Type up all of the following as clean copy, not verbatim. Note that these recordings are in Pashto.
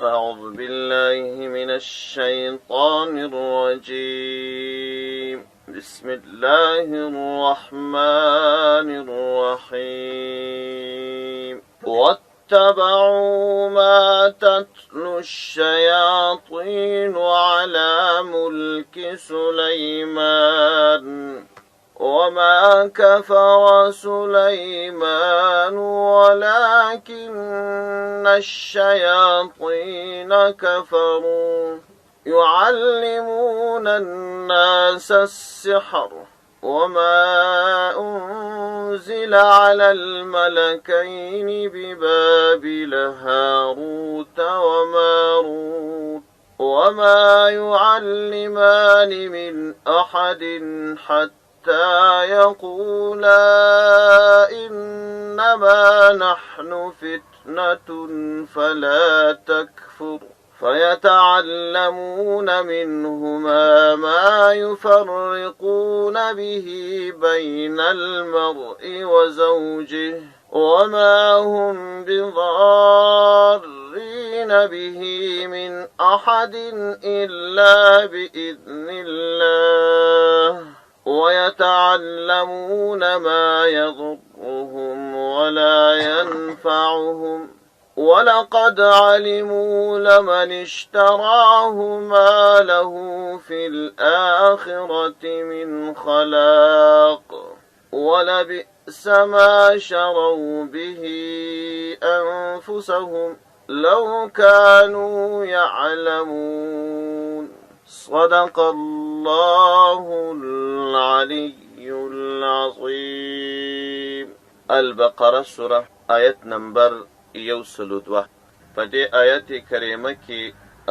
أعوذ بالله من الشيطان الرجيم. بسم الله الرحمن الرحيم. واتبعوا ما تتلو الشياطين على ملك سليمان وما كفر سليمان ولكن الشياطين كفروا يعلمون الناس السحر وما أنزل على الملكين ببابل هاروت وماروت وما يعلمان من أحد حتى يقولا إنما نحن فتنة فلا تكفر فيتعلمون منهما ما يفرقون به بين المرء وزوجه وما هم بضارين به من أحد إلا بإذن الله ويتعلمون ما يضرهم ولا ينفعهم ولقد علموا لمن اشتراه ما له في الآخرة من خلاق ولبئس ما شروا به أنفسهم لو كانوا يعلمون. صدق الله العلي العظيم. البقرة سورة آیت نمبر 102. په دې آیت کریمه کې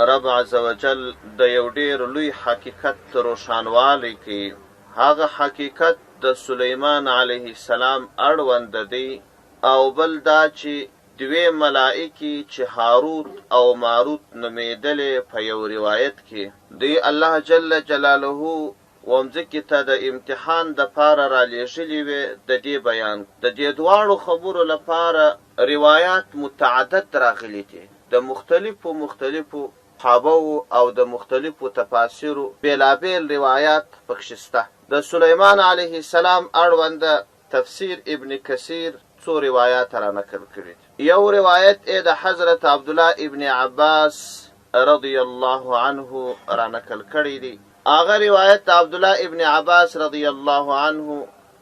رب عزوجل د یو ډېر لوی حقیقت روښانوالی کوي. هغه حقیقت د سلیمان علیه السلام اړوند دی او بل دا چې دوی ملائکی چې هاروت او ماروت نومیدلې په یو روایت کې دی الله جل جلاله ومځکې ته د امتحان د پاره را لېږلي وې. د دې بیان د دې دواړو خبرو لپاره روایات متعدد راغلي دي د مختلفو صحابو او د مختلفو تفاسیرو بېلابېل روایات پکښې شته. د سلیمان علیه السلام اړوند تفسیر ابن کثیر څو روایات را نقل کړي. یو روایت د حضرت عبدالله ابن عباس رضی الله عنه را نقل کړی دی. هغه روایت د عبدالله ابن عباس رضی الله عنه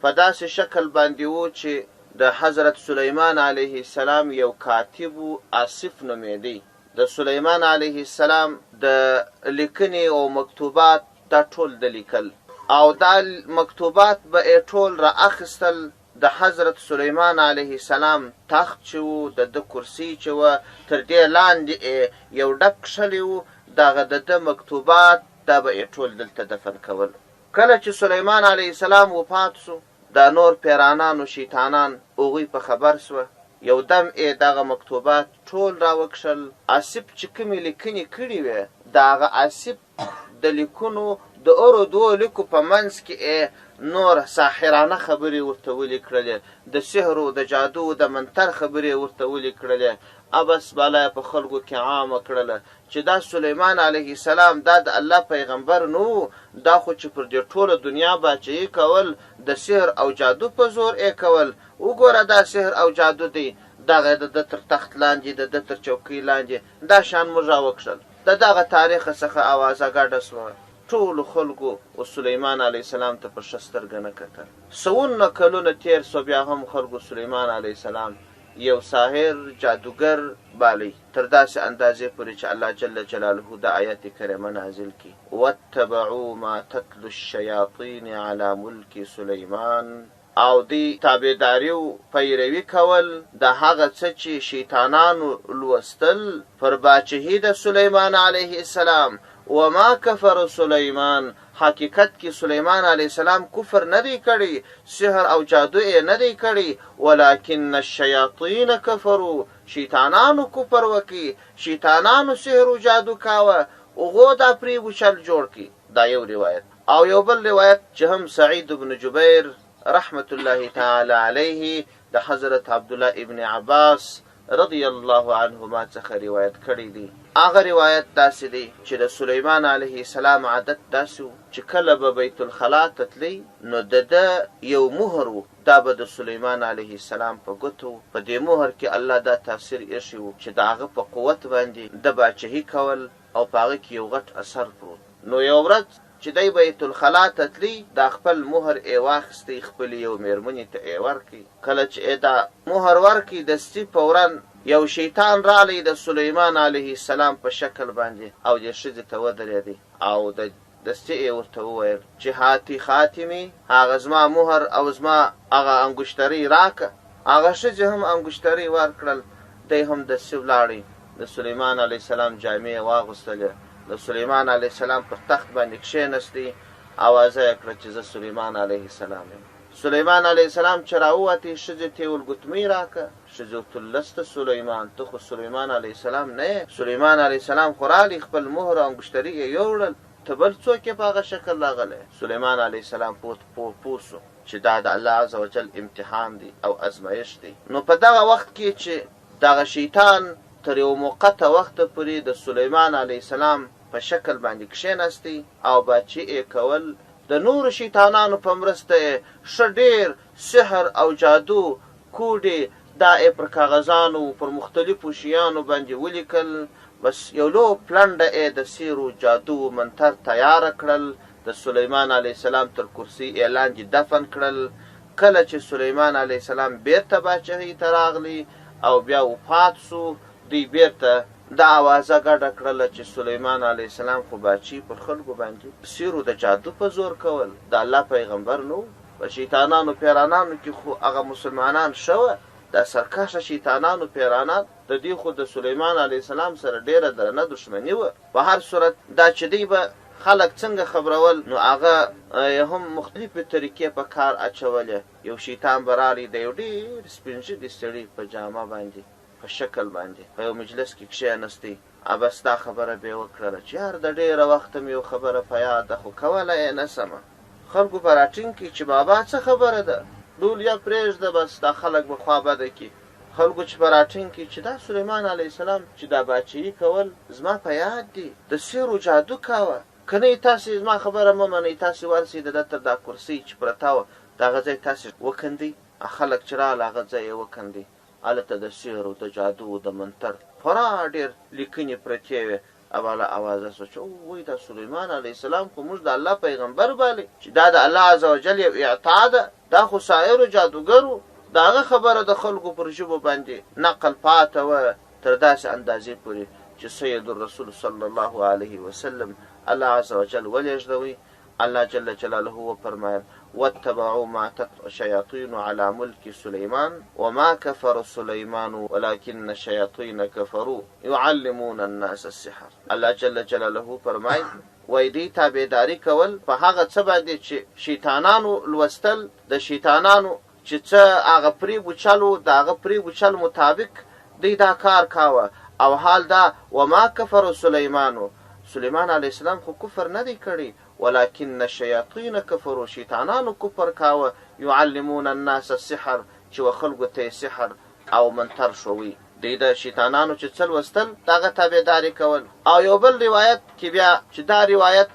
په داسې شکل باندې و چې د حضرت سلیمان علیه السلام یو کاتب آصف نومیده. د سلیمان علیه السلام د لیکنې او مکتوبات دا ټول د لیکل او دا مکتوبات به ټول را اخیستل. د حضرت سلیمان علیه السلام تخت چې و د کرسی چې و تر دې لاندې یو ډک کښلی و دغه د مکتوبات دا به ټول دلته دفن کول. کله چې سلیمان علیه السلام وفات سو دا نور پیرانان و شیطانان هغوی په خبر سوه. یو دم دغه مکتوبات ټول راوکښل. آصف چې کومې لیکنې کړي وې د هغه آصف د لیکنو د اورو دوو لیکو په منځ کې نور ساحرانه خبرې ورته ولیکړلې، د سحر و د جادو و د منتر خبرې ورته ولیکړلې. ابس بالا په خلکو کې عامه کړله چې دا سلیمان علیه السلام دا د الله پیغمبر نو، دا خو چې پر دې ټوله دنیا باچهي کول د سحر او جادو په زور کول. وګوره دا سحر او جادو دی، دغه د تر تخت لاندې د تر چوکۍ لاندې دا شان موږ راوکښل. د دغه تاریخ څخه اوازه ګډه سوه. ټولو خلکو و سلیمان علیه السلام ته په ښه سترګه نه کتل. سوونه کلونه تېر سو بیا هم خلکو سلیمان علیه السلام یو ساحر جادوګر بالی، تر داسې اندازې پورې چې الله جل جلاله د آیت کریمه نازل کړي. واتبعوا ما تتلو الشیاطین علی ملک سلیمان، او دی تابعداري او پیروي کول د هغه څه چې شیطانانو لوستل پر باچهي د سلیمان علیه السلام. وما کفر سلیمان، حقیقت کې سلیمان علیه السلام کفر نه دی کړی، سحر او جادو نه دی کړی، ولکن الشیاطین کفروا، شیطانانو کفر وکي، شیطانانو سحر او جادو کاوه، هغو دا پرې وچل جوړ کړي. دا یو روایت. او یو بل روایت چې هم سعید بن جبیر رحمت الله تعالی علیه د حضرت عبدالله ابن عباس رضی الله عنهما څخه روایت کړی دی هغه روایت داسې دی چې د سلیمان علیه السلام عادت داسې و چې کله به بیت الخلا ته تلی نو د یو مهر و، دا به د سلیمان علیه السلام په ګوتو و. په دې مهر کې الله دا تاثیر ایښی و چې د هغه په قوت باندې د باچهي کول او په هغه کې یو غټ اثر پروت. نو یو ورځ چې دی بیت الخلا ته تلی دا خپل مهر یې واخیستی، خپلې یو مېرمنې ته یې ورکړي. کله چې دا مهر ورکړي دستي فوراً یو شیطان رالی د سلیمان علیه السلام په شکل باندې او دې ښځې ته ودرېدی او د دستي یې ورته وویل چې هاتي خاتمي، هغه زما مهر او زما هغه انګشترۍ راکه. هغه ښځې هم انګشترۍ ورکړل، دی هم دستي ولاړی. د سلیمان علیه السلام جامې یې واغوستلې، د سلیمان علیه السلام پر تخت باندې کښېنستی، اوازه یې کړه چې زه سلیمان علیه السلام یم. سلیمان علیه السلام چې راووتی ښځې ته یې ویل ګوتمۍ راکه. ښځې ورته ویل لسته سلیمان، ته خو سلیمان علیه السلام نه یې. سلیمان علیه السلام خو رالی خپل مهر او انګشتري یې یوړل، ته بل څوک یې په هغه شکل راغلی. سلیمان علیه السلام پوه سو چې دا د الله عز وجل امتحان دی او ازمایښت دی. نو په دغه وخت کې چې دغه شیطان تر یو موقته وخته پورې د سلیمان علیه السلام په شکل باندې کښېنستی او باچهي یې کول، د نورو شیطانانو په مرسته یې ښه ډېر سحر او جادو کوډې دا یې پر کاغذانو پر مختلفو شیانو باندې ولیکل. بس یو لو پلنډه یې د سیرو جادو منتر تیاره کړل، د سلیمان علیه السلام تر کرسي یې لاندې دفن کړل. کله چې سلیمان علیه السلام بیرته باچهۍ ته راغلی او بیا وفات سو، دوی بیرته دا اوازه ګډه کړله چې سلیمان علیه السلام خو باچهي پر خلکو باندې سیرو د جادو په زور کول، د الله پیغمبر نو. په شیطانانو پیرانانو کې خو هغه مسلمانان شوه، دا سرکشه شیطانانو پیرانان د دې خو د سلیمان علیه السلام سره ډېره درنه دښمني وه. په هر صورت دا چې دوی به خلک څنګه خبرول نو هغه هم مختلفې طریقې په کار اچولې. یو شیطان به رالی د یو ډېر سپین ږیري سړي په جامه باندې په شکل باندې په یو مجلس کې کښېنستی، بس دا خبره به یې وکړله چې یار د ډېره وخته مې یو خبره په یاد ده خو کولی یې نه سمه. خلکو به راټینګ کړي چې بابا څه خبره ده، ډولیا پرېږده، بس دا خلک به خوابده کړي. خلکو چې به راټینګ کړي چې دا سلیمان علیه السلام چې دا باچهي کول زما په یاد دي، د سیرو جادو کاوه، که نه تاسې زما خبره مه منئ، تاسې ورسئ د ده تر دا کرسۍ چې پرته وه د هغه ځای تاسې وکندئ. خلک چې راغله هغه ځای یې وکندئ، هلته د سحر او د جادو او د منتر خورا ډېر لیکنې پرتې وې. اوله اوازه سوه چې وایي دا سلیمان علیه السلام خو موږ د الله پیغمبر بالي، چې دا د الله عز وجل یو اعطا ده، دا خو ساحرو جادوګرو. د هغه خبره د خلکو پر ژبو باندې نقل پاته وه تر داسې اندازې پورې چې سید الرسول صلی الله علیه وسلم الله عز وجل ولېږدوی. الله جل جلاله وفرمایل واتبعوا ما تتلو الشياطين على ملك سليمان وما كفر سليمان ولكن الشياطين كفروا يعلمون الناس السحر. الله جل جلاله فرمایي وای دی تابعداري کول په هغه څه باندې چې شیطانانو لوستل، د شیطانانو چې څه هغه پریبو چلو د هغه پریبو چل مطابق دی دا کار کاوه. او حال دا وما كفر سليمان، سلیمان علیه السلام خو کفر نه دی کړی، ولكن الشیاطین کفروا، شیطانانو کفر کاوه، يعلمون الناس السحر، چې و خلکو ته سحر او منتر شوي. دوی د شیطانانو چې څه لوستل د هغه تابعداري کول. او یو بل روایت کې بیا چې دا روایت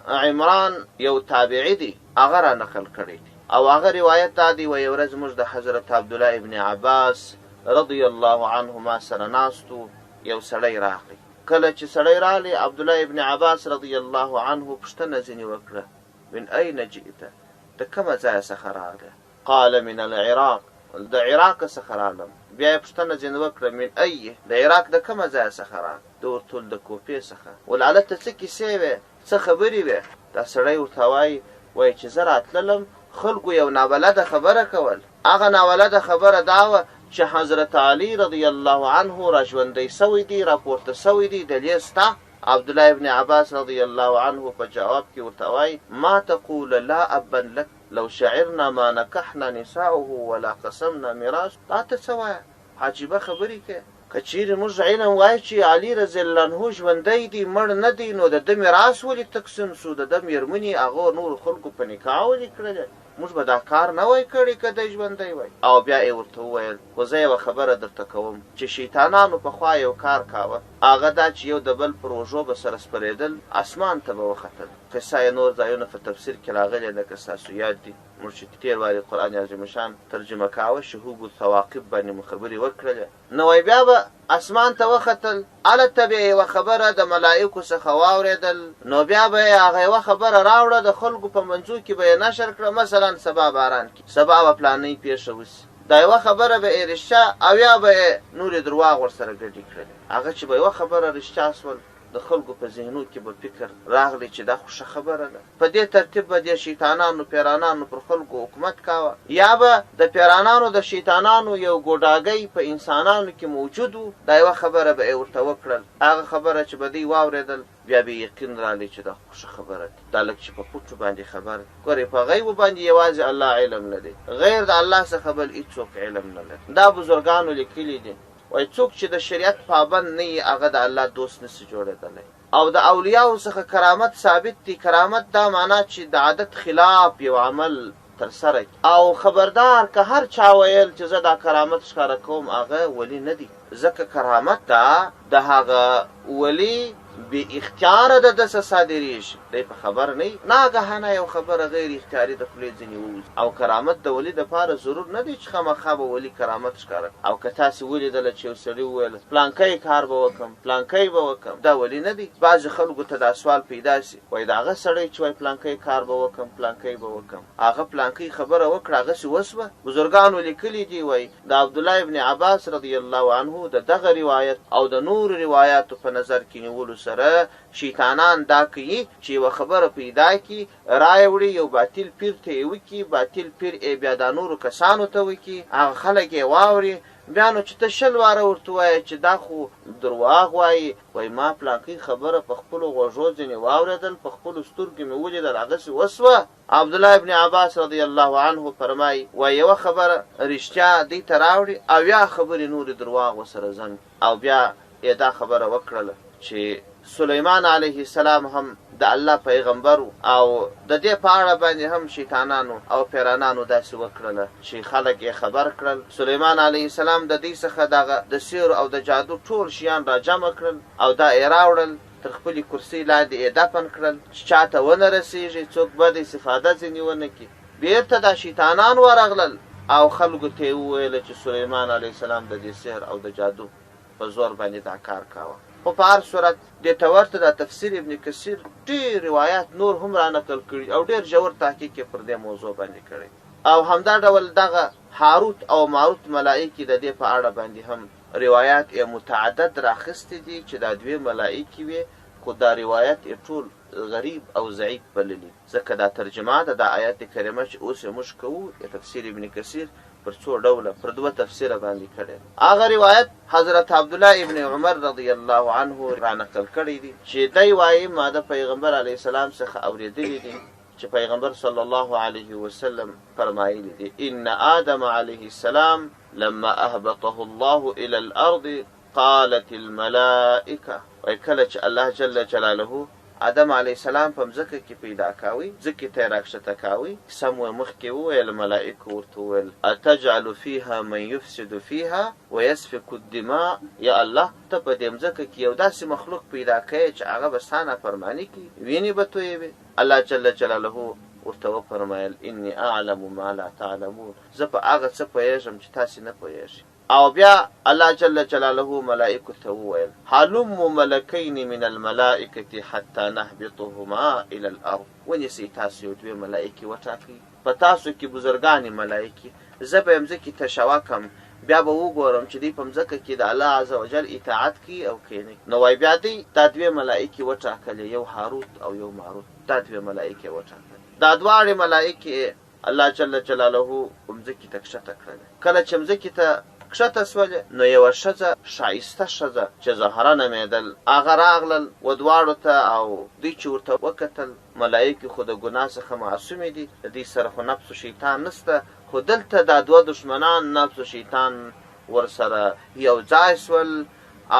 عمران یو تابعي دی هغه را نقل کړی دی، او هغه روایت دا دی و یو ورځ موږ د حضرت عبدالله ابن عباس رضی الله عنهما سره ناستو، یو سړی راغلی. کله چې سړی رالی عبدالله ابن عباس رضی الله عنه پوښتنه ځینې وکړه من أين جئت، د کومه ځایه څخه راغلی؟ قال من العراق، د عراق څخه رالم. بیا یې پوښتنه ځینې وکړه من أي، د عراق د کومه ځایه څخه راغلی؟ ده ورته وویل د کوفې څخه. ول هلته څه کیسې وې، څه خبرې وې؟ دا سړی ورته وایي چې زه راتللم خلکو یو نابلده خبره کول. هغه نابلده خبره دا وه چې حضرت علی رضی الله عنه را ژوندی سوی دی، را پورته سوی دی، دلیل سته؟ عبدالله ابن عباس رضی الله عنه په جواب کې ورته وایي ما تقول لا ابا لك لو شعرنا ما نکحنا نساؤه ولا قسمنا میراث. تا ته څه وایه، عجیبه خبرې کوې. که چیرې موږ علم وایي چې علي رضی الله عنه ژوندی دی مړ نه دی، نو د ده میراث ولې تقسیم سو؟ د ده مېرمنې هغو نورو خلکو په نکاح ولې کړلې؟ موږ به دا کار نه وای کړی که دی ژوندی وای. او بیا یې ورته وویل خو زه یوه خبره درته کوم چې شیطانانو پخوا یو کار کاوه، هغه دا چې یو د بل پر اوږو به سره سپرېدل، اسمان ته به وختل. قصه یې نور ځایونه په تفسیر کې راغلې لکه ستاسو یاد دي موږ چې تېر وارې قرآن عظیم شان ترجمه کاوه شهوب الثواقب باندې مو خبرې وکړلې. نو وایي بیا به اسمان ته وختل، هلته به یې یوه خبره د ملایکو څخه واورېدل، نو بیا به یې هغه یوه خبره راوړه د خلکو په منځو کې به یې نشر کړه، مثلا سبا باران کې، سبا به پلانۍ پیښه وسي. دا یوه خبره به یې رښتیا او یا به یې نورې درواغ ورسره ګډې کړلې. هغه چې به یوه خبره رښتیا سول د خلکو په ذهنو کې به فکر راغلی چې دا خو ښه خبره ده. په دې ترتیب به دې شیطانانو پیرانانو پر خلکو حکومت کاوه، یا به د پیرانانو د شیطانانو یو ګوډاګی په انسانانو کې موجود و، دا یوه خبره به یې ورته وکړل. هغه خبره چې به دوی واورېدل بیا به یقین راغلی چې دا خو ښه خبره ده. دا لږ چې په پټو باندې خبر ګورې په غیبو باندې یوازې الله علم لري، غیر د الله څخه بل هېڅوک علم نه لري. دا بزرګانو لیکلي دي وایي څوک چې د شریعت پابند نه وي هغه د الله دوست نسي جوړېدلی. او د اولیاو څخه کرامت ثابت دی. کرامت دا معنا چې د عادت خلاف یو عمل ترسره کړي. او خبردار که هر چا ویل چې زه دا کرامت ښکاره کوم هغه ولی نه دی، ځکه کرامت دا د هغه ولی بې اختیاره د ده څه صادرېږي، دی په خبر نه وي، ناګهانه یو خبره غیر اختیاري د خولې ځینې ووځي. او کرامت د ولي دپاره ضرور نه دی چې خامخا به ولي کرامت ښکاره. او که تاسې ولیدله چې یو سړي وویل پلانکی کار به وکړم پلانکی به وکړم، دا ولي نه دی. بعضې خلکو ته دا سوال پیدا سي وایي د هغه سړی چې وایي پلانکی کار به وکړم پلانکی به وکړم، هغه پلانکی خبره وکړه هغسې وسوه. بزرګانو لیکلي دي وایي د عبدالله ابن عباس رضی الله عنه د دغه روایت او د نورو روایاتو په نظر کې نیولو سره شیطانان دا کوي چې یوه خبره پیدا کړي، رایه وړي یو باطل پیر ته یې وکړي، باطل پیر یې بیا دا نورو کسانو ته وکړي، هغه خلک یې واوري، بیا نو چې ته شل واره ورته وایې چې دا خو درواغ وایي، وایي ما پلانکۍ خبره په خپلو غوږو ځینې واورېدل، په خپلو سترګو مې ولیدل هغسې وسوه. عبدالله ابن عباس رضی الله عنه فرمایي وایي یوه خبره رښتیا دوی ته راوړي او یا خبرې نورې درواغ ورسره زنګ. او بیا یې دا خبره وکړله چې سلیمان علیه السلام هم د الله پیغمبر او د دې په اړه باندې هم شیطانانو او پیرانانو داسې وکړله چې خلک یې خبر کړل. سلیمان علیه السلام د دې څخه دغه د سیر او د جادو ټول شیان را جمع کړل او دا یې راوړل تر خپلې کرسۍ لاندې یې دفن کړل چې چاته ونه رسېږي، څوک به د استفاده ځینې ونه کړي. بېرته دا شیطانان ورغلل او خلکو ته یې وویله چې سلیمان علیه السلام د دې سحر او د جادو په زور باندې دا کار کاوه. خو په هر صورت دې ته ورته د تفسیر ابن کثیر ډېر روایات نور هم را نقل کړي او ډېر ژور تحقیق یې پر دې موضوع باندې کړی. او همدا ډول دغه هاروت او ماروت ملائکې د دې په اړه باندې هم روایات یې متعدد راخیستې دي چې دا دوې ملائکې وې، خو دا روایت یې ټول غریب او ضعیف بللي، ځکه دا ترجمه ده د آیات کریمه چې اوس یې موږ کوو د تفسیر ابن کثیر پر څو ډوله پر دوه تفسیره باندې کړی. هغه روایت حضرت عبدالله ابن عمر رضی الله عنه را نقل کړی دی چې دی وایي ما د پیغمبر علیه السلام څخه اورېدلی دي چې پیغمبر صلی الله علیه وسلم فرمایلی دي ان آدم علیه السلام لما اهبطه الله الى الارض قالت الملائکه. وایي کله چې الله جل جلاله آدم علیه السلام په مځکه کې پیدا کاوي، ځکې ته یې راکښته کاوي، سم و مخکې وویل ملائکو ورته وویل اتجعل فیها من یفسد فیها ویسفک الدماء، یا الله ته په دې مځکه کې یو داسې مخلوق پیدا کوې چې هغه به ستا نافرماني کوي، وینې به تویوي. الله جل جلاله ورته وفرمایل انی اعلم ما لا تعلمون، زه په هغه څه پوهېږم چې تاسې نه پوهېږئ. او بیا الله جل جلاله ملائکو ته وویل هلموا ملکین من الملائکة حتی نهبطهما الى الارض، ونیسئ تاسو یو دوې ملائکې وټاکئ، په تاسو کې بزرګانې ملائکې، زه به یې مځکې ته شوه کم، بیا به وګورم چې دوی په مځکه کې د الله عز وجل اطاعت کوي او که نه. نو وایي بیا دوی دا دوې ملائکې وټاکلې، یو هاروت او یو ماروت، دا دوې ملائکې وټاکلې. دا دواړې ملائکې الله جل جلاله مځکې ته کښته کړلې. کله چې مځکې ته کښته سولې نو یوه ښځه ښایسته ښځه چې زهره نومېدل هغه راغلل و دواړو ته، او دوی چې ورته وکتل ملایکې خو د ګناه څخه معصومې دي، د دوی سره خو نفس و شیطان نسته، خو دلته دا دوه دشمنان نفس و شیطان ورسره یو ځای سول.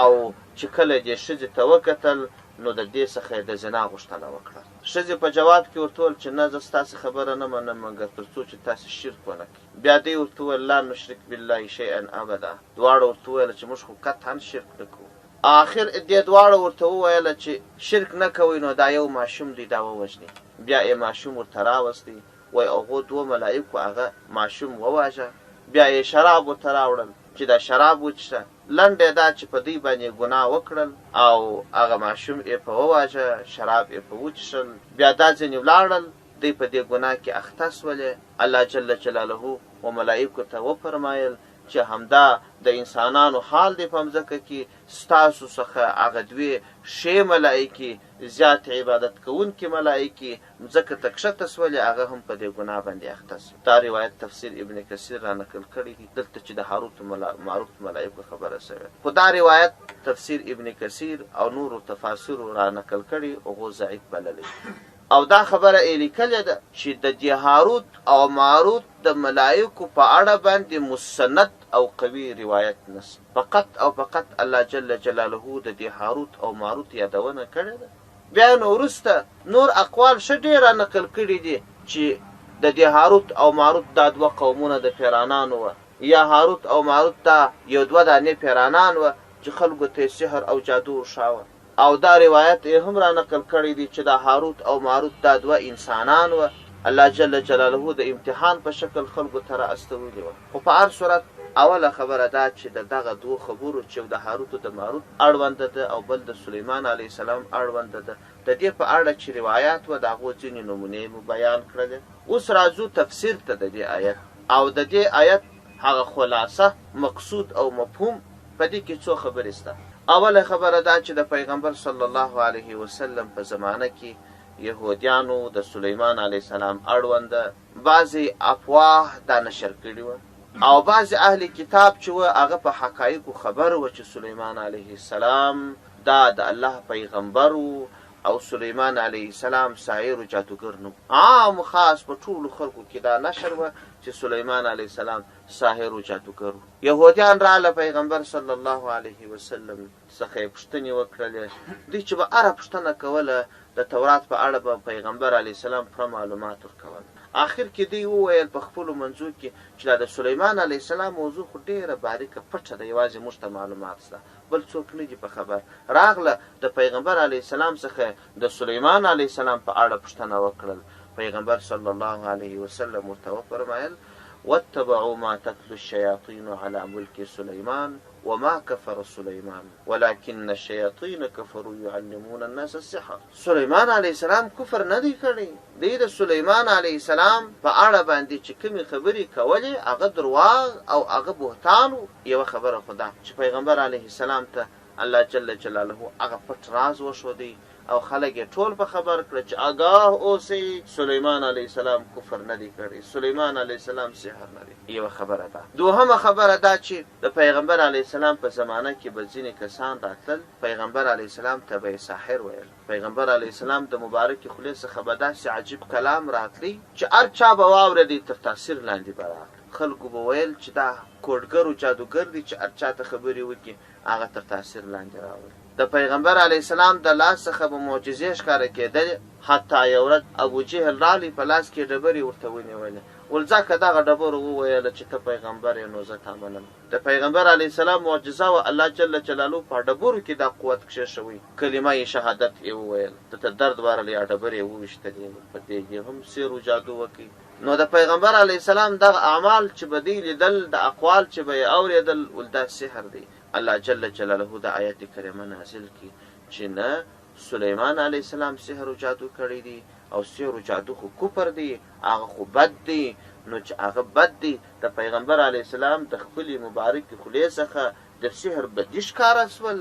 او چې کله دې ښځې ته وکتل نو د دې څخه د زنا غوښتنه وکړه. ښځې په جواب کې ورته وویل چې نه، زه ستاسې خبره نه منم مګر تر څو چې تاسې شرک ونه کړئ. بیا دوی ورته وویل لا نشرک بالله شیئا ابدا. دواړه ورته وویل چې موږ خو قطعا شرک نه کوو. آخر دې دواړه ورته وویله چې شرک نه کوئ نو دا یو ماشوم دی، دا ووژنئ. بیا یې ماشوم ورته راوستی، وایي هغو دوه ملایکو هغه ماشوم وواژه. بیا یې شراب ورته راوړل چې دا شراب وڅښه. لنډه دا چې په دوی باندې ګناه وکړل او هغه ماشوم یې په وواژه، شراب یې په وڅښل. بیا دا ځینې ولاړل، دوی په دې ګناه کې اخته سولې. الله جل جلاله و ملایکو ته وفرمایل چې همدا د انسانانو حال دی په مځکه کې، ستاسو څخه هغه دوی ښې ملایکې، زیات عبادت کوونکي ملایکې مځکه ته کښته سولې، هغه هم په دې ګناه باندې اخته سول. دا روایت تفسیر ابن کثیر را نقل کړی دی، دلته چې د هاروت ماروت ملایکو خبره شوې. خو دا روایت تفسیر ابن کثیر او نورو تفاسیرو را نقل کړي، هغو ضعیف بللی. او دا خبره یې لیکلې ده چې د دې هاروت او ماروت د ملایکو په اړه باندې مستند او قوي روایت نشته. فقط او فقط الله جل جلاله د دې هاروت او ماروت یادونه کړې ده. بیا نو وروسته نور اقوال ښه ډېر را نقل کړي دي چې د دې هاروت او ماروت دا دوه قومونه د پیرانانو وه، یا هاروت او ماروت دا یو دوه دانې پیرانان وه چې خلکو ته سحر او جادو ورښاوه. او دا روایت یې هم را نقل کړی دی چې دا هاروت او ماروت دا دوه انسانان وه، الله جل جلاله د امتحان په شکل خلکو ته را استولي وه. خو په هر صورت اوله خبره دا چې د دغه دوه خبرو چې د هاروت او د ماروت اړونده ده او بل د سلیمان علیه السلام اړونده ده، د دې په اړه چې روایات وه د هغو ځینې نمونې مو بیان کړلې. اوس راځو تفسیر ته د دې آیت، او د دې آیت هغه خلاصه، مقصود او مفهوم. په دې کې څو خبرې شته. اوله خبره دا چې د پیغمبر صلی الله علیه وسلم په زمانه کې یهودیانو د سلیمان علیه السلام اړونده بعضې افواه دا نشر کړي وه، او بعضې اهل کتاب چې وه هغه په حقایقو خبر وه چې سلیمان علیه السلام دا د الله پیغمبر و او سلیمان علیه السلام ساحر و جادوګر نه و. عام خاص په ټولو خلکو کې دا نشر وه چې سلیمان علیه السلام ساحر و جادوګر و. یهودیان راله پیغمبر صلی الله علیه وسلم څخه یې پوښتنې وکړلې. دوی چې به هره پوښتنه کوله د تورات په اړه به پیغمبر علیه السلام پوره معلومات ورکول. آخر کې دوی وویل په خپلو منځو کې چې دا د سلیمان علیه السلام موضوع خو ډېره باریکه پټه ده، یوازې موږ ته معلومات شته، بل څوک نه دي په خبر. راغله د پیغمبر علیه السلام څخه د سلیمان علیه السلام په اړه پوښتنه وکړل. پیغمبر صلی الله علیه وسلم ورته وفرمایل واتبعوا ما تتلو الشياطين على ملك سليمان وما كفر سليمان ولكن الشياطين كفروا يعلمون الناس السحر. سليمان علیه السلام کفر نه دی کړی. دی د سليمان علیه السلام په اړه باندې چې کومې خبرې کولې هغه درواغ او هغه بهتان و. یوه خبره خو ده چې پیغمبر علیه السلام ته الله جل جلاله هغه پټ راز وښودی او خلک یې ټول په خبر کړه چې آگاه اوسئ سلیمان علیه السلام کفر نه دی کړی، سلیمان علیه السلام سحر نه دی. یوه خبره ده. دوهمه خبره دا چې د پیغمبر علیه السلام په زمانه کې به ځینې کسان راتلل، پیغمبر علیه السلام ته به یې ساحر ویل. پیغمبر علیه السلام د مبارکې خولې څخه به داسې عجیب کلام راتلی چې هر چا به واورېدی تر تاثیر لاندې به راغلی. خلکو به ویل چې دا کوډګر و جادوګر دی چې هر چا ته خبرې وکړي هغه تر تاثیر لاندې راولي. د پیغمبر علیه السلام د لاس څخه به معجزې ښکاره کېدلې. حتی یو ورځ ابوجهل رالی په لاس کې ډبرې ورته ونیولې. ول ځکه دغه ډبرو وویله چې ته پیغمبر یې نو زه تا منم. د پیغمبر علیه السلام معجزه و الله جل جلاله په ډبرو کې دا قوت کښېښوی. کلمه یې شهادت یې وویل، ته درد وارلې یا ډبرې یې وویشتلې، په دې کې هم سیر و جادو وکړي. نو د پیغمبر علیه السلام دغه اعمال چې به دوی لیدل، د اقوال چې به یې اورېدل، ول دا سحر دی. الله جل جلاله د آیت کریمه نازل کی چې نه سلیمان علیه السلام سحر و جادو کړی دی او سحر و جادو خو کفر دی، هغه خو بد دی. نو چې هغه بد دی د پیغمبر علیه السلام د خپلې مبارکې خولې څخه د سحر بدي ښکاره سول.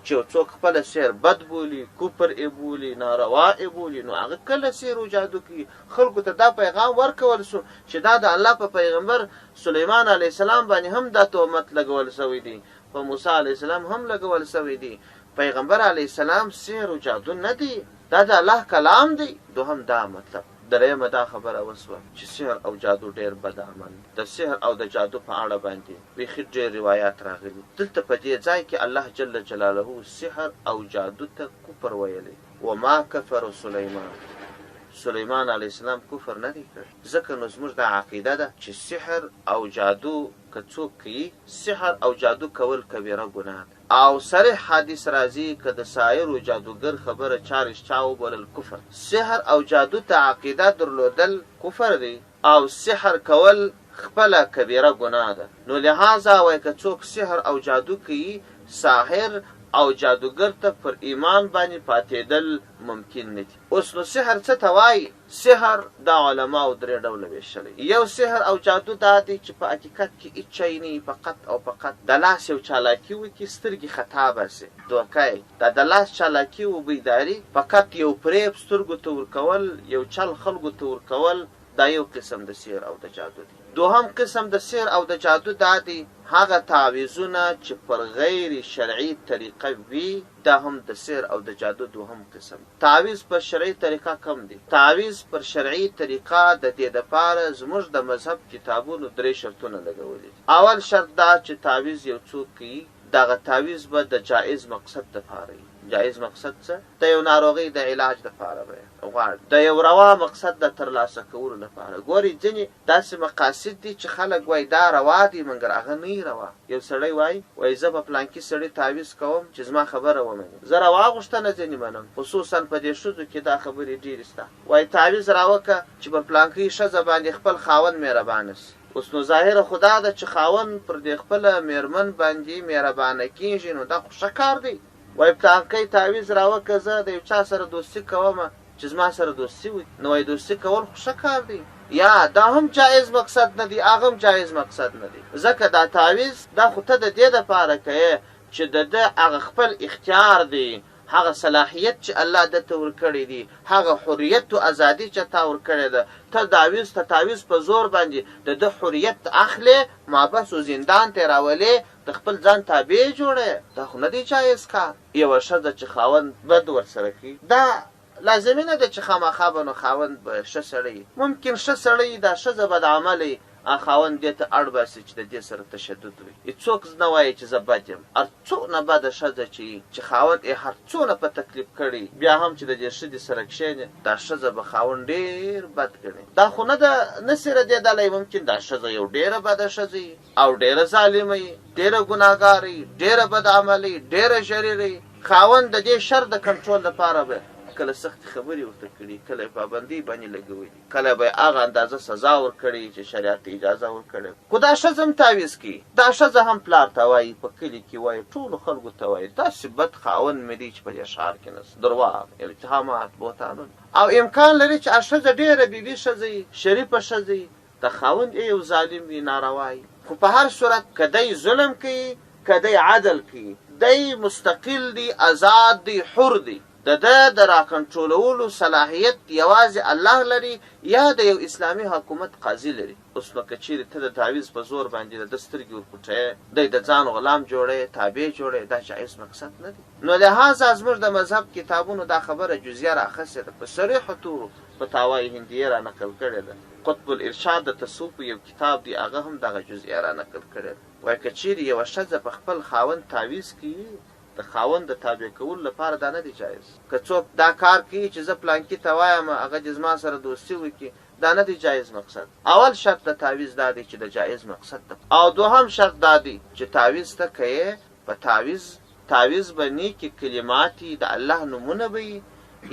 چې څوک خپله سحر بد بولي، کفر یې بولي، ناروا یې بولي، نو هغه کله سحر و جادو کوي. خلکو ته دا پیغام ورکول سو چې دا د الله په پیغمبر سلیمان علیه السلام باندې هم دا تهمت لګول سوی دی، په موسی علیه السلام هم لګول سوی دی. پیغمبر علیه السلام سحر و جادو نه دی، دا د الله کلام دی. دوهم دا مطلب درېیمه دا خبره وسوه چې سحر او جادو ډېر بد عمل. د سحر او د جادو په اړه باندې بیخي ډېر روایات راغلي. دلته په دې ځای کې الله جل جلاله سحر او جادو ته کفر ویلی. وما کفر سلیمان علیه السلام کفر نه دی کړی. ځکه نو زموږ دا عقیده ده چې سحر او جادو که څوک کوي، سحر او جادو کول کبیره ګناه ده. او صریح حدیث راځي که د سایرو جادوګر خبره چا رښتیا وبلل کفر. سحر او جادو ته عقیده درلودل کفر دی او سحر کول خپله کبیره ګناه ده. نو لحاظه وایي که څوک سحر او جادو کوي، ساحر او جادوګر ته پر ایمان باندې پاتېدل ممکن نه دي. اوس نو سحر څه ته وایي؟ سحر دا علماو درې ډوله ویشلی. یو سحر او جادو دا دی چې په حقیقت کې هېڅ شی نه وي، فقط او فقط د لاس یو چالاکي وکړي، سترګې خطا باسي، دوکه یې دا د لاس چالاکي و بیداري، فقط یو فریب سترګو ته ورکول، یو چل خلکو ته ورکول، دا یو قسم د سحر او د جادو دی. دوهم قسم د سحر او د جادو دا دی هغه تعویذونه چې پر غیر شرعي طریقه وي، دا هم د سحر او د جادو دوهم قسم. تعویذ پر شرعي طریقه کم دی. تعویذ پر شرعي طریقه د دې دپاره زموږ د مذهب کتابونو 3 شرطونه لګولي. اول شرط دا چې تعویذ یو څوک کوي، دغه تعویذ به د جایز مقصد دپاره وي. جایز مقصد څه؟ د یو ناروغۍ د علاج دپاره به غواړي، د یو روا مقصد د ترلاسه کولو لپاره. ګوري ځینې داسې مقاصد دي چې خلک وایي دا روا دي، مګر هغه نه وي روا. یو سړی وایي زه به پلانکي سړي تعویذ کوم چې زما خبره ومني. زه روا غوښتنه ځینې منم، خصوصا په دې ښځو کې دا خبرې ډېرې شته. وایي تعویذ راوکړه چې په پلانکۍ ښځه باندې خپل خاوند مهربانه سي. اوس نو ظاهره خدا ده چې خاوند پر دې خپله مېرمن باندې مهربانه کېږي، نو دا خو ښه کار دی. وایي پلانکۍ تعویذ راوکړه زه د یو چا سره دوستي کومه چې زما سره دوستي وي، نو وایي دوستي کول خو ښه کار دی. یا دا هم جایز مقصد نه دی، هغه هم جایز مقصد نه دی. ځکه دا تعویذ دا خو ته د دې دپاره کوې چې د ده هغه خپل اختیار دی، هغه صلاحیت چې الله دته ورکړی دی، هغه حریت او ازادي چې تا ورکړې ده، ته تعویذ په زور باندې د ده حریت اخلې، محبس و زندان ته راولې، د خپل ځان تابع جوړې. دا خو نه دی جایز کار. یوه ښځه چې خاوند بد ورسره کوي، دا لازمي نه ده چې خامخا به نو خاوند به ښه سړی. ممکن ښه سړی دا ښځه بد عملی، خاوند دې ته اړ باسي چې د دې سره تشدد وي. هېڅوک نه وایي چې زه بد یم. هر څونه بده ښځه چې خاوند یې هر څونه په تکلیف کړي، بیا هم چې د دې ښځې سره کښېني، دا ښځه به خاوند ډېر بد ګڼي. دا خو نه ده نسي ردېدلی. ممکن دا ښځه یو ډېره بده ښځه وي او ډېره ظالمه وي، ډېره ګناهګاره وي، ډېره بد عمله وي، ډېره شریره وي. خاوند د دې شر د کنټرول لپاره به کله سختې خبرې ورته کړي، کله پابندۍ باندې لګولي، کله به یې هغه اندازه سزا ورکړي چې شریعت اجازه ورکړې. خو دا ښځه هم تعویذ کوي، دا ښځه هم پلار ته وایي، په کلي کې وایي، ټولو خلکو ته وایي داسې بد خاوند مې دی چې په دې ښار کې نسته. درواغ، اتهامات، بهتانونه. او امکان لري چې ښځه ډېره بیبي ښځه وي، شریفه ښځه وي، د خاوند یې یو ظالم وي، ناروا وي. خو په هر صورت که دی ظلم کوي، که دی عدل کوي، دی مستقل دی، آزاد دی، حر دی. د ده د راکنټرولولو صلاحیت یوازې الله لري یا د یو اسلامي حکومت قاضي لري. اوس نو که چیرې ته د تعویذ په زور باندې د ده سترګې ورپټوې، دی د ځان غلام جوړوې، تابع جوړوې، دا جایز مقصد نه دی. نو لحاظه زموږ د مذهب کتابونو دا خبره جزیه راخستې ده، په صریحو تورو فتاوای هندیه را نقل کړې ده. قطب الارشاد د تصوف یو کتاب دی، هغه هم دغه جزیه را نقل کړې ده. وایي که چیرې یوه ښځه په خپل خاوند تعویذ کوي، د خاوند د تابع کولو لپاره دا نه دی جایز. که څوک دا کار کوي چې زه پلانکي ته وایم هغه دې زما سره دوستي وکړي، دا نه دی جایز مقصد. اول شرط د تعویذ دا دی چې د جایز مقصد ده. او دوهم شرط دا دی چې تعویذ ته کوې، په تعویذ به نیکې کلمات وي، د الله نومونه به وي،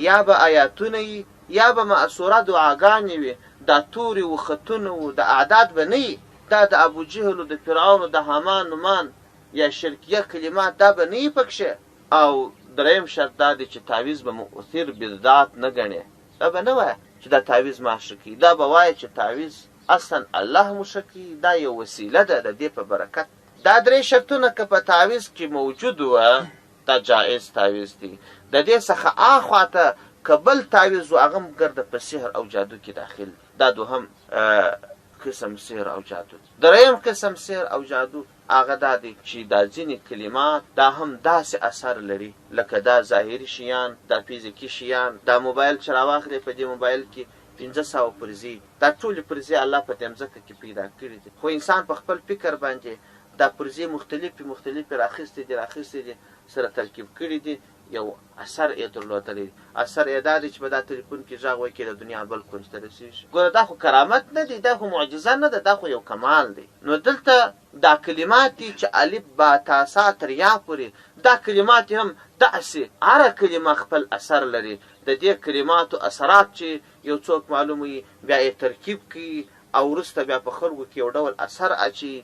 یا به آیاتونه وي، یا به معصوره دعاګانې وي. دا تورې و خطونه و د اعداد به نه وي، دا د ابوجهل و د فرعون و د حامان نومان یا شرکیه کلمات دا به نه وي پکښې. او دریم شرط دا دی چې تعویذ به مؤثر بالذات نه ګڼې. دا به نه وایه چې دا تعویذ ما ښه کوي، دا به وایه چې تعویذ اصلا الله مو ښه کوي، دا یو وسیله ده د دې په برکت. دا 3 شرطونه که په تعویذ کې موجود وه، دا جایز تعویذ دی. د دې څخه اخواته که بل تعویذ و، هغه هم ګرده په سحر او جادو کې داخل. دا دوهم قسم سحر او جادو. دریم قسم سحر او جادو هغه دا دی چې دا ځینې کلمات دا هم داسې اثر لري، لکه دا ظاهري شیان، دا فیزیکي شیان. دا موبایل چې راواخلې، په دې موبایل کې 1500 پرزې دا ټولې پرزې الله په دې مځکه کې پیدا کړي دي خو انسان په خپل فکر باندې دا پرزې مختلفې راخیستې دي سره ترکیب کړي دي یو اثر یې درلودلی اثر یې دا دی چې په دا تلیفون کې غږ وکړي د دنیا بل کونج ته رسېږي ګوره دا خو کرامت نه دی دا خو معجزه نه ده دا خو یو کمال دی نو دلته دا کلمات دي چې الف با تا سا تر یا پورې دا کلمات هم داسې هره کلمه خپل اثر لري د دې کلماتو اثرات چې یو څوک معلوموي بیا یې ترکیب کوي او وروسته بیا په خلکو کې یو ډول اثر اچي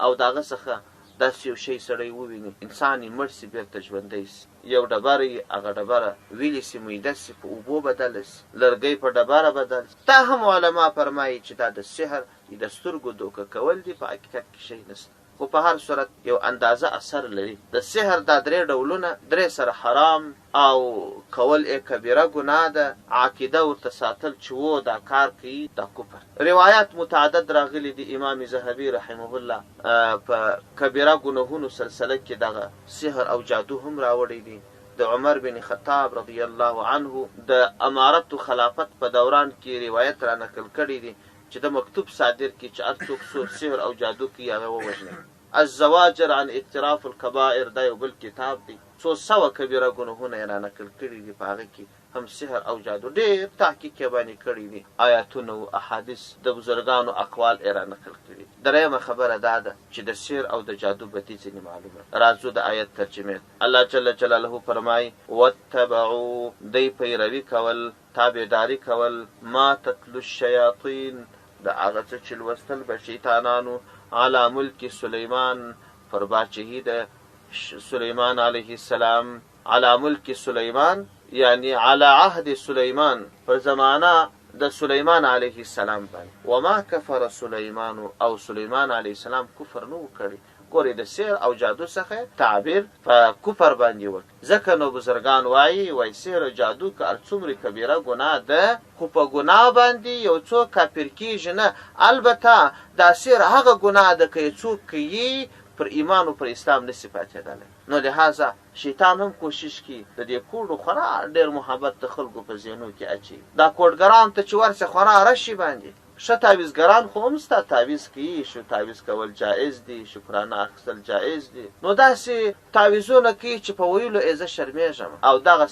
او د هغه څخه داسې یو شی سړی وویني انسان یې مړ سي بېرته ژوندی سي یو ډبره یي هغه ډبره ویلې سي میده سي په اوبو بدله سي لرګی په ډبره بدل سي دا هم علما فرمایي چې دا د سحر د سترګو دوکه کول دي په حقیقت کې شی نشته خو په هر صورت یو اندازه اثر لري د سحر دا 3 ډولونه 3 سره حرام او کول کبیره ګناه ده عقیده ورته ساتل چې و دا کار کوي دا کفر روایات متعدد راغلي دي امام ذهبي رحمه الله په کبیره ګناهونو سلسله کې دغه سحر او جادو هم راوړي دي د عمر بن خطاب رضی الله عنه د امارت و خلافت په دوران کې روایت را نقل کړي دي چې د مکتوب صادر کې چې هر څوک سحر او جادو کوي هغه ووژني الزواجر عن اقتراف الكبائر دا یو بل کتاب دی 100 کبیره ګناهونه یې را نقل کړي دي په هغه کې هم سحر او جادو ډېر تحقیق یې باندې کړي دي آیاتونه او احادیث د بزرګانو اقوال یې را نقل کړي درېیمه خبره دا ده چې د سحر او د جادو بدي ځینې معلومه راځو د آیت ترجمې الله جل جلاله فرمایي واتبعوا دی پیروي کول تابعداري کول ما تتلو الشیاطین د هغه څه چې لوستل به شیطانانو علی ملک سلیمان پر باچهی د سلیمان علیه السلام علی ملک سلیمان یعنی علی عهد سلیمان پر زمانه د سلیمان علیه السلام باندې وما کفر سلیمان او سلیمان علیه السلام کفر نو کړی ګورې د سحر او جادو څخه تعبیر په کفر باندې وکړي ځکه نو بزرګان وایي سحر او جادو که هر څومره کبیره ګناه ده خو په ګناه باندې یو څوک کافر کېږي نه البته دا سحر هغه ګناه ده که یو څوک کوي پر ایمان او پر اسلام نشي پاتېدلی نو لهذا شیطان هم کوشش کوي د دې کوډو خورا ډېر محبت د خلکو په ذهنو کې اچوي دا کوډګران ته چې ورسې خورا رشي باندې ښه تعویزګران خو هم ستا تعویز کوي شو تعویز کول جایز دي شکرانه اخیستل جایز دي نو داسې تعویزونه کوي چې په ویلو یې زه شرمېږم او دغه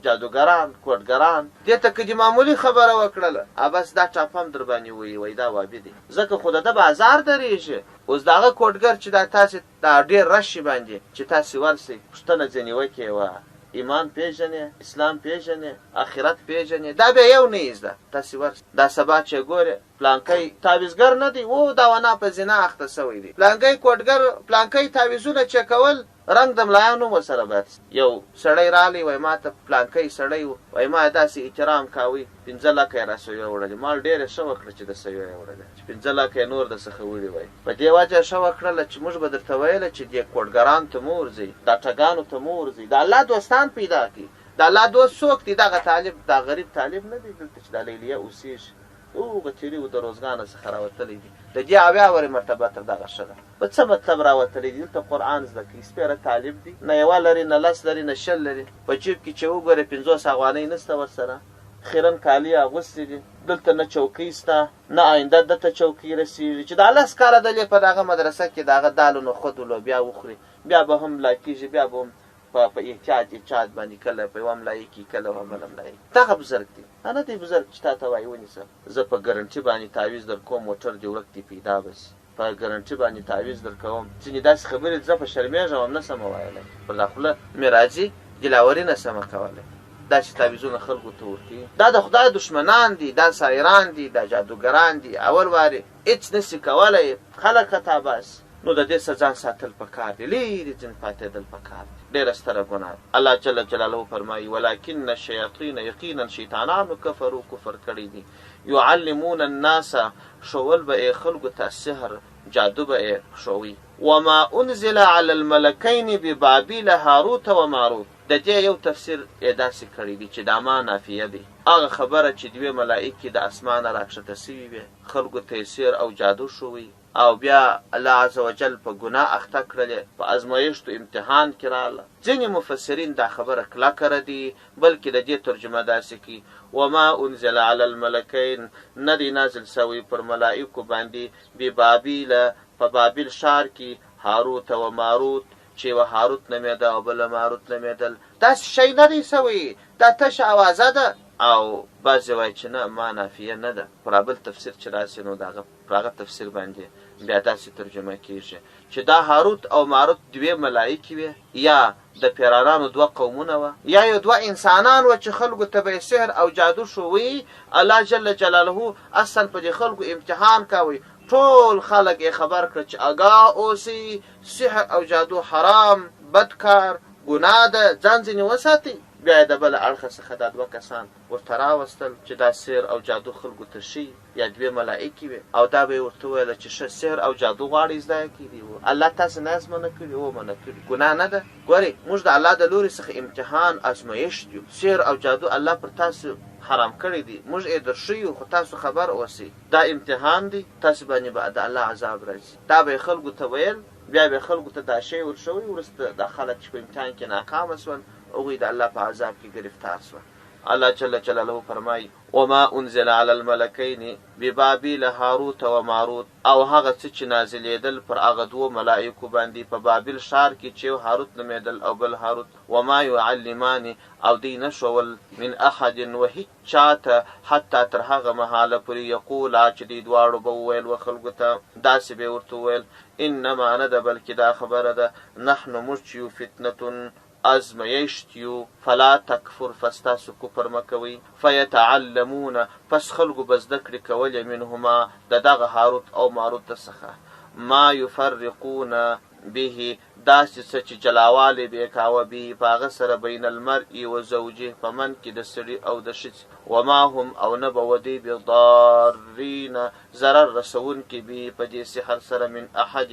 جادوګران کوډګران دې ته که دې معمولي خبره وکړله بس دا ټاپم در باندې وایي دا وابي دي ځکه خو د ده بازار درېږي اوس د هغه کوډګر چې دا تاسې دا ډېر رشي باندې چې تاسې ورسئ پوښتنه ځینې وکړئ ایمان پیژنې اسلام پیژنې آخرت پیژنې دا بیا یو نه یې زده تاسې ورسئ دا سبا چې ګورې پلانکی تعویزګر نه دی دا ونه په زنا اخته سوی دی پلانکی کوډګر پلانکی تعویزونه چې کول رنګ د ملایانو ورسره بس یو سړی رالی وای ما ته پلانکی سړی وای ما داسې احترام کاوي 15 لکه یې راسویه وړلې ما ډېره ښه وکړه چې د سویه یې وړلې چې 15 لکه یې نور درڅخه وړي وای په دې وجه ښه وکړله چې موږ به درته ویله چې دې کوډګرانو ته مه ورځئ دا ټګانو ته مه ورځئ د الله دوستان پیدا کړي د الله دوست څوک دی دغه طالب دا غریب طالب نه دی دلته چې دا لیلیه اوسېږي هغه تیري و د روزګانه څخه راوتلی دي د دې اویا ورې مرتبه تر دغه ښه ده په څه مطلب راوتلی دي دلته قرآن زده کوي سپېره طالب دي نه یوه لري نه لس لري نه شل لري په جیب کې چې وګورې 50 افغانۍ نشته ورسره خیرن کالي اغوستي دي دلته نه چوکۍ سته نه آینده دته چوکۍ رسېږي چې دا 10 کاله دلې په دغه مدرسه کې دغه دال و نخود و لوبیا وخوري بیا به هم لا کېږي بیا به هم په احتیاط باندې کله په یوه ملایي کې کله په بله ملایي دغه بزرګ دی نه دی بزرګ چې تا ته وایي ونیسه زه په ګرنټي باندې تعویز در کوم موټر دې ورک دې پیدا به سي په ګرنټي باندې تعویز در کوم ځینې داسې خبرې زه په شرمېږم هم نه سمه ویلی پر دا خوله مې راځي دلاوري نه سمه کولی داسې تعویزونه خلکو ته ورکوي دا د خدای دشمنان دي دا سایران دي دا جادوګران دي اول وارې هېڅ نسي کولی خلک خطا بس نو د دې څه ځان ساتل پکار دي لرې ځین پاتېدل پکار دي ډېره ستره ګناه الله جل جلاله فرمایي ولکن الشیاطین یقینا شیطانانو کفرو کفر کړی دي یعلمون الناس ښول به یې خلکو ته سحر جادو به یې ښوي وما انزل علی الملکین ببابیل هاروت و ماروت د دې یو تفسیر یې داسې کړی دی چې دا ما نافیه دی هغه خبره چې دوی ملائکې د اسمانه راکښته سوي وې خلکو ته یې سحر او جادو ښوي او بیا الله عزوجل په ګناه اخته کړلې، په ازمایښتو امتحان کې راغله. ځینې مفسرین دا خبره کلکه ردي، بلکې د دې ترجمه داسې کوي وما انزل علی الملکین، نه دی نازل سوی پر ملائکو باندې ببابیل، په بابل ښار کې هاروت و ماروت، چې یوه هاروت نومېده او بله ماروت نومېدل. داسې شی نه دی سوی، دا تشه اوازه ده. او بعضې وایي چې نه ما نافیه نه ده. پر بل تفسیر چې راسي نو د هغه پر هغه تفسیر باندې بیا داسې ترجمه کېږي چې دا هاروت او ماروت دوې ملایکې وې، یا د پیرانانو دوه قومونه وه، یا یو دوه انسانان وه چې خلکو ته به یې سحر او جادو ښووي. الله جل جلاله اصلا په دې خلکو امتحان کوي. ټول خلک یې خبر کړه چې آګاه اوسئ، سحر او جادو حرام، بد کار، ګناه ده، ځان ځینې وساتئ. بیا یې د بله اړخه څخه دا دوه کسان ورته راوستل چې دا سحر او جادو خلکو ته ښیي، یا دوې ملایکې وې، او دا به یې ورته وویله چې ښه سحر او جادو غواړئ زده یې کړي. الله تاسې نه یاست منع کړي؟ او منع کړي، ګناه نه ده. ګورئ موږ د الله د لورې څخه امتحان ازمایښت یو. سحر او جادو الله پر تاسو حرام کړی دي، موږ یې درښیو، خو تاسو خبر اوسئ دا امتحان دی، تاسو باندې به د الله عذاب راځي. دا به یې خلکو ته ویل، بیا به یې خلکو ته دا شی ورښوی. وروسته دا خلک چې په امتحان کې ناکامه شول، هغوی د الله په عذاب کې ګرفتار شول. الله جل جلاله فرمایي وما انزل علی الملکین ببابیل هاروت و ماروت، او هغه څه چې نازلېدل پر هغه دوو ملایکو باندې په بابل ښار کې چې یو هاروت نومېدل او بل هاروت. وما یعلمان، او دوی نه ښول من احد و هیڅ چاته، حتی تر هغه مهاله پورې یقولا چې دوی دواړو به وویل و خلکو ته، داسې به یې ورته وویل انما نه ده بلکې دا خبره ده نحن موږ چې یو فتنتون ازمایښت یو، فلا تکفر فستاسو کفر مه کوئ. فیتعلمون، پس خلکو به زده کړې کولې منهما د دغه هاروت او ماروت څخه ما یفرقون به، داسې څه چې جلاوالی به یې کاوه به په هغه سره بین المرء و زوجه، په من کې د سړي او د ښځې. وما هم، او نه به ودی بضارین ضرر رسونکي به په دې سحر سره من احد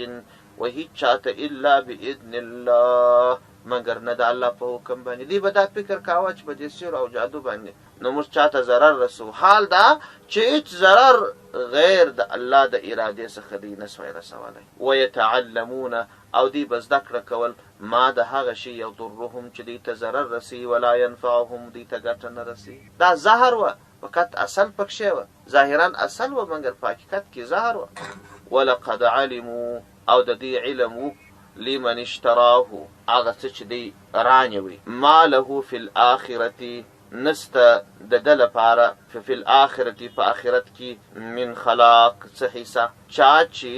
و هیڅ چاته الا باذن الله، مګر نه د الله په حکم باندې. دوی به دا فکر کاوه چې په دې سحر او جادو باندې نو موږ چاته ضرر رسو. حال دا چې هیڅ ضرر غیر د الله د ارادې څخه دوی نسوی رسولی. ویتعلمون، او دوی به زده کړه کول ما د هغه شي یضرهم چې دوی ته ضرر رسي، ولا ینفعهم، دوی ته ګټه نه رسي. دا زهر وه، فقط اصل پکښې وه، ظاهرا اصل وه مګر په حقیقت کې زهر وه. ولقد علموا، او د دې علم و لمن اشتراه، هغه څه چې دی رانیوي، ما له فی الاخرة، نسته د ده لپاره فی الاخرة، په آخرت کې من خلاق، څه حصه. چا چې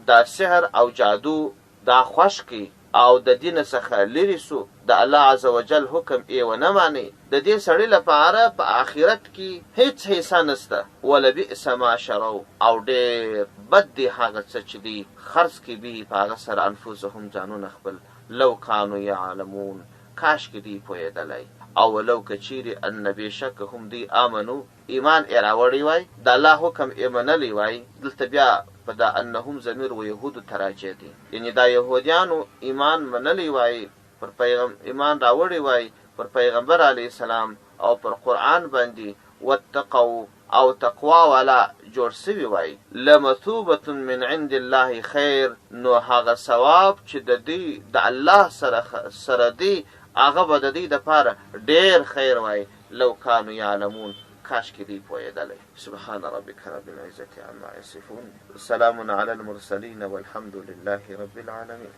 دا سحر او جادو دا خوښ کړي او د دین څخه لرې سو، د الله عز وجل حکم یې ونه ماني، د دې سړي لپاره په آخرت کې هیڅ حصه نسته. ولبئس ما شروا، او ډېر بد دی هغه څه چې دوی خرڅ کړي به په هغه سره انفسهم، ځانونه خپل. لو کانوا یعلمون، کاش کې دوی پوهېدلی، او ولو که چیرې ان بېشکه هم دوی آمنو، ایمان یې راوړی وای، د الله حکم یې منلی وای. دلته بیا په دا انهم ضمیر و یهودو ته راجع دی، یعنې دا یهودیانو ایمان منلی وای، پر ایمان راوړی وای پر پیغمبر علیه السلام او پر قرآن باندې. واتقوا، او تقوا والا جوړ سوي وای. لمثوبة من عند الله خیر، نو هغه ثواب چې د دوی د الله سره دی هغه به د دوی دپاره ډېر خیر وای. لو کانوا یعلمون، کاش کې دوی پوهېدلی. سبحان ربک رب العزة عما یصفون، سلام علی المرسلین والحمد لله رب العالمین.